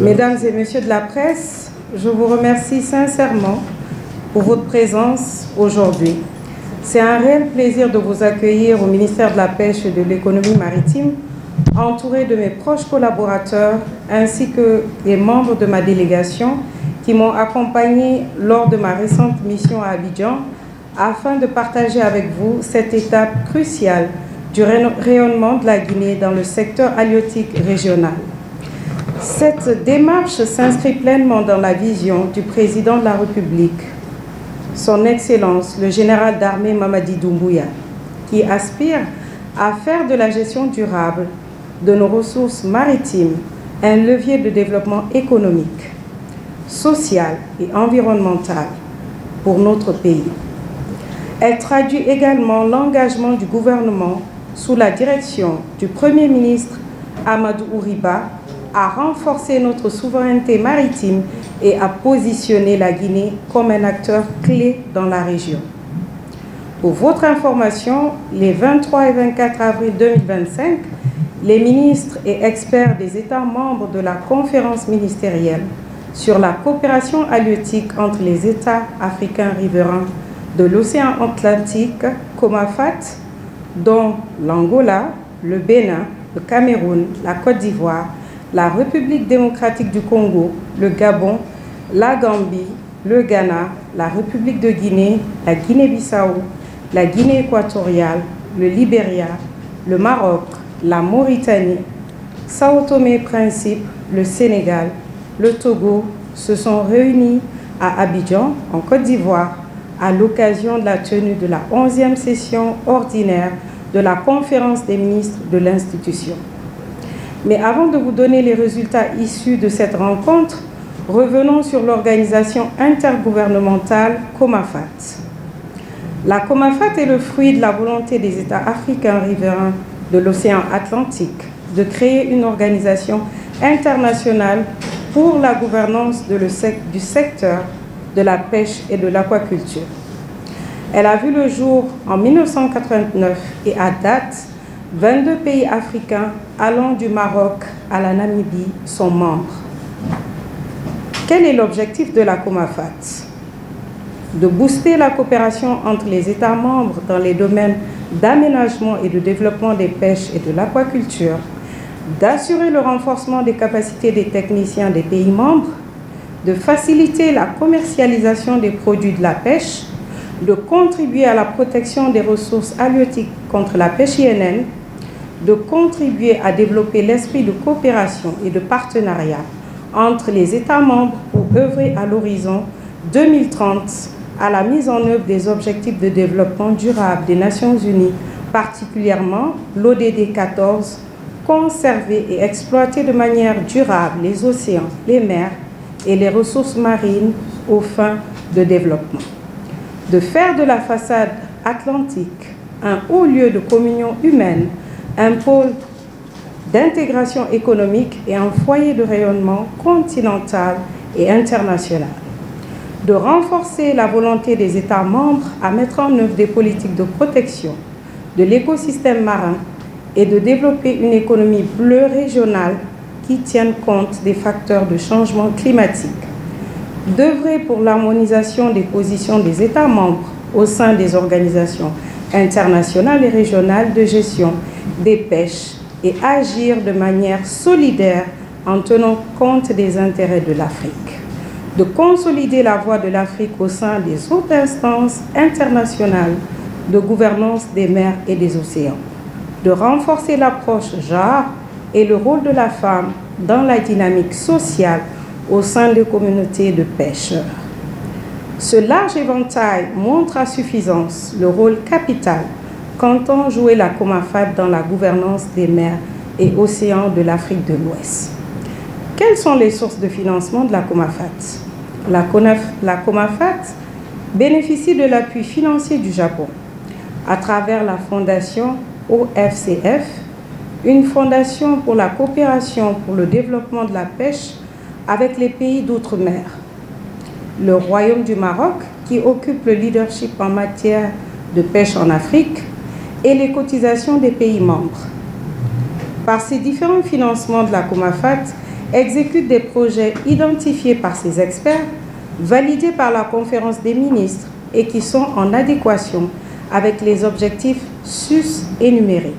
Mesdames et messieurs de la presse, je vous remercie sincèrement pour votre présence aujourd'hui. C'est un réel plaisir de vous accueillir au ministère de la Pêche et de l'Économie maritime, entouré de mes proches collaborateurs ainsi que des membres de ma délégation qui m'ont accompagné lors de ma récente mission à Abidjan afin de partager avec vous cette étape cruciale du rayonnement de la Guinée dans le secteur halieutique régional. Cette démarche s'inscrit pleinement dans la vision du président de la République, son Excellence le général d'armée Mamadi Doumbouya, qui aspire à faire de la gestion durable de nos ressources maritimes un levier de développement économique, social et environnemental pour notre pays. Elle traduit également l'engagement du gouvernement sous la direction du Premier ministre Amadou Ouriba à renforcer notre souveraineté maritime et à positionner la Guinée comme un acteur clé dans la région. Pour votre information, les 23 et 24 avril 2025, les ministres et experts des États membres de la conférence ministérielle sur la coopération halieutique entre les États africains riverains de l'océan Atlantique, COMAFAT, dont l'Angola, le Bénin, le Cameroun, la Côte d'Ivoire, la République démocratique du Congo, le Gabon, la Gambie, le Ghana, la République de Guinée, la Guinée-Bissau, la Guinée équatoriale, le Libéria, le Maroc, la Mauritanie, Sao Tomé et Principe, le Sénégal, le Togo se sont réunis à Abidjan, en Côte d'Ivoire, à l'occasion de la tenue de la 11e session ordinaire de la conférence des ministres de l'institution. Mais avant de vous donner les résultats issus de cette rencontre, revenons sur l'organisation intergouvernementale COMAFAT. La COMAFAT est le fruit de la volonté des États africains riverains de l'océan Atlantique de créer une organisation internationale pour la gouvernance du secteur de la pêche et de l'aquaculture. Elle a vu le jour en 1989 et à date, 22 pays africains allant du Maroc à la Namibie sont membres. Quel est l'objectif de la COMAFAT? De booster la coopération entre les États membres dans les domaines d'aménagement et de développement des pêches et de l'aquaculture, d'assurer le renforcement des capacités des techniciens des pays membres, de faciliter la commercialisation des produits de la pêche, de contribuer à la protection des ressources halieutiques contre la pêche INN, de contribuer à développer l'esprit de coopération et de partenariat entre les États membres pour œuvrer à l'horizon 2030 à la mise en œuvre des objectifs de développement durable des Nations Unies, particulièrement l'ODD 14, conserver et exploiter de manière durable les océans, les mers et les ressources marines aux fins de développement. De faire de la façade atlantique un haut lieu de communion humaine, un pôle d'intégration économique et un foyer de rayonnement continental et international. De renforcer la volonté des États membres à mettre en œuvre des politiques de protection de l'écosystème marin et de développer une économie bleue régionale qui tienne compte des facteurs de changement climatique. D'œuvrer pour l'harmonisation des positions des États membres au sein des organisations internationales et régionales de gestion des pêches et agir de manière solidaire en tenant compte des intérêts de l'Afrique. De consolider la voix de l'Afrique au sein des autres instances internationales de gouvernance des mers et des océans. De renforcer l'approche genre et le rôle de la femme dans la dynamique sociale au sein des communautés de pêcheurs. Ce large éventail montre à suffisance le rôle capital qu'entend jouer la COMAFAT dans la gouvernance des mers et océans de l'Afrique de l'Ouest. Quelles sont les sources de financement de la COMAFAT? La COMAFAT bénéficie de l'appui financier du Japon à travers la fondation OFCF, une fondation pour la coopération pour le développement de la pêche avec les pays d'outre-mer. Le Royaume du Maroc, qui occupe le leadership en matière de pêche en Afrique, et les cotisations des pays membres. Par ces différents financements de la COMAFAT, exécute des projets identifiés par ses experts, validés par la conférence des ministres et qui sont en adéquation avec les objectifs sus-énumérés.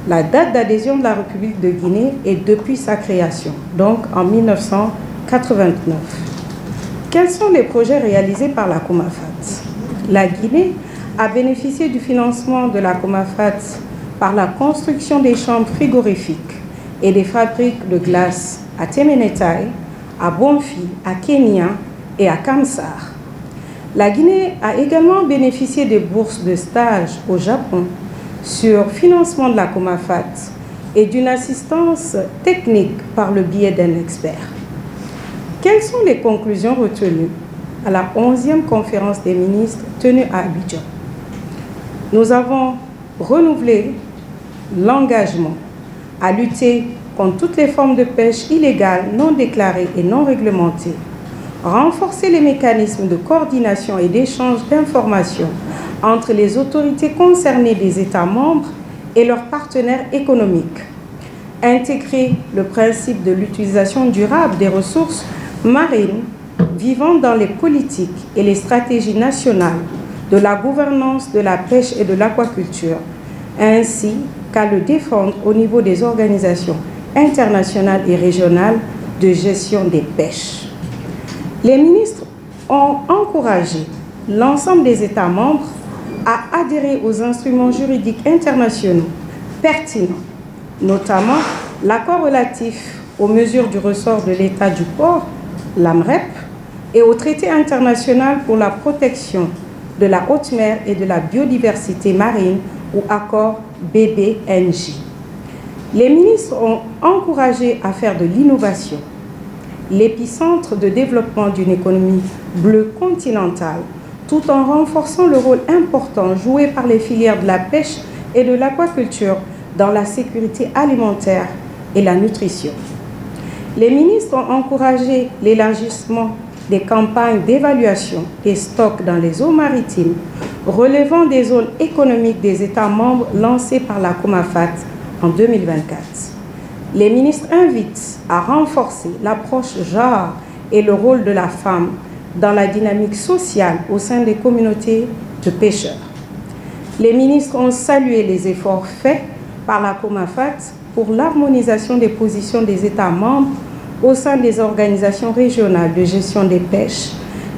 La date d'adhésion de la République de Guinée est depuis sa création, donc en 1989. Quels sont les projets réalisés par la COMAFAT? La Guinée a bénéficié du financement de la COMAFAT par la construction des chambres frigorifiques et des fabriques de glace à Temenetai, à Bonfi, à Kenya et à Kamsar. La Guinée a également bénéficié des bourses de stage au Japon sur financement de la COMAFAT et d'une assistance technique par le biais d'un expert. Quelles sont les conclusions retenues à la 11e conférence des ministres tenue à Abidjan? Nous avons renouvelé l'engagement à lutter contre toutes les formes de pêche illégale, non déclarée et non réglementée, renforcer les mécanismes de coordination et d'échange d'informations entre les autorités concernées des États membres et leurs partenaires économiques, intégrer le principe de l'utilisation durable des ressources marines vivant dans les politiques et les stratégies nationales de la gouvernance de la pêche et de l'aquaculture, ainsi qu'à le défendre au niveau des organisations internationales et régionales de gestion des pêches. Les ministres ont encouragé l'ensemble des États membres à adhérer aux instruments juridiques internationaux pertinents, notamment l'accord relatif aux mesures du ressort de l'État du port, l'AMREP, et au traité international pour la protection de la haute mer et de la biodiversité marine, ou accord BBNJ. Les ministres ont encouragé à faire de l'innovation l'épicentre de développement d'une économie bleue continentale, tout en renforçant le rôle important joué par les filières de la pêche et de l'aquaculture dans la sécurité alimentaire et la nutrition. Les ministres ont encouragé l'élargissement des campagnes d'évaluation des stocks dans les eaux maritimes relevant des zones économiques des États membres lancées par la COMAFAT en 2024. Les ministres invitent à renforcer l'approche genre et le rôle de la femme dans la dynamique sociale au sein des communautés de pêcheurs. Les ministres ont salué les efforts faits par la COMAFAT pour l'harmonisation des positions des États membres au sein des organisations régionales de gestion des pêches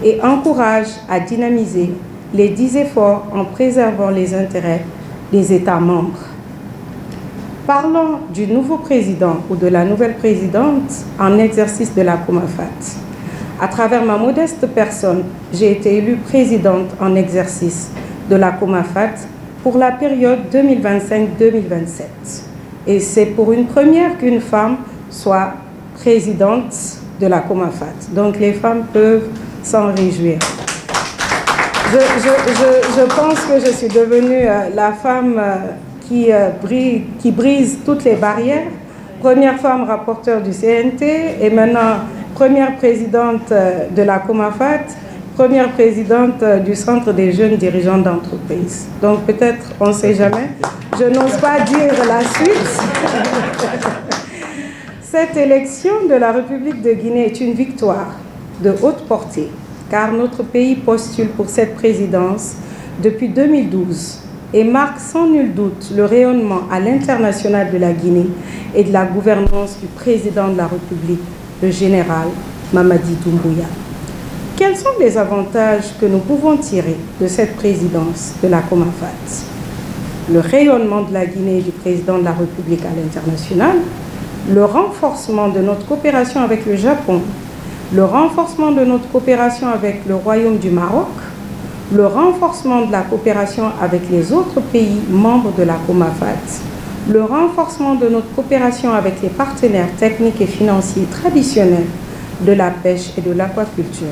et encouragent à dynamiser les 10 efforts en préservant les intérêts des États membres. Parlant du nouveau président ou de la nouvelle présidente en exercice de la COMAFAT, à travers ma modeste personne, j'ai été élue présidente en exercice de la COMAFAT pour la période 2025-2027. Et c'est pour une première qu'une femme soit présidente de la COMAFAT. Donc les femmes peuvent s'en réjouir. Je pense que je suis devenue la femme qui brise toutes les barrières. Première femme rapporteure du CNT et maintenant première présidente de la COMAFAT, première présidente du Centre des jeunes dirigeants d'entreprise. Donc peut-être, on ne sait jamais, je n'ose pas dire la suite. Cette élection de la République de Guinée est une victoire de haute portée, car notre pays postule pour cette présidence depuis 2012 et marque sans nul doute le rayonnement à l'international de la Guinée et de la gouvernance du président de la République, le général Mamadi Doumbouya. Quels sont les avantages que nous pouvons tirer de cette présidence de la COMAFAT? Le rayonnement de la Guinée et du président de la République à l'international, le renforcement de notre coopération avec le Japon, le renforcement de notre coopération avec le Royaume du Maroc, le renforcement de la coopération avec les autres pays membres de la COMAFAT, le renforcement de notre coopération avec les partenaires techniques et financiers traditionnels de la pêche et de l'aquaculture.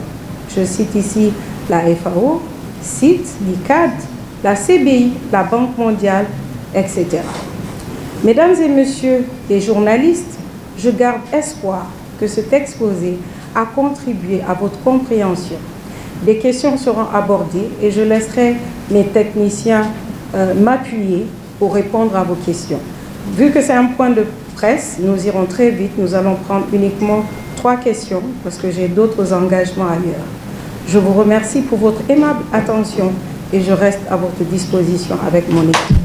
Je cite ici la FAO, CIT, l'ICAD, la CBI, la Banque mondiale, etc. Mesdames et messieurs les journalistes, je garde espoir que cet exposé a contribué à votre compréhension. Des questions seront abordées et je laisserai mes techniciens m'appuyer pour répondre à vos questions. Vu que c'est un point de presse, nous irons très vite. Nous allons prendre uniquement 3 questions parce que j'ai d'autres engagements ailleurs. Je vous remercie pour votre aimable attention et je reste à votre disposition avec mon équipe.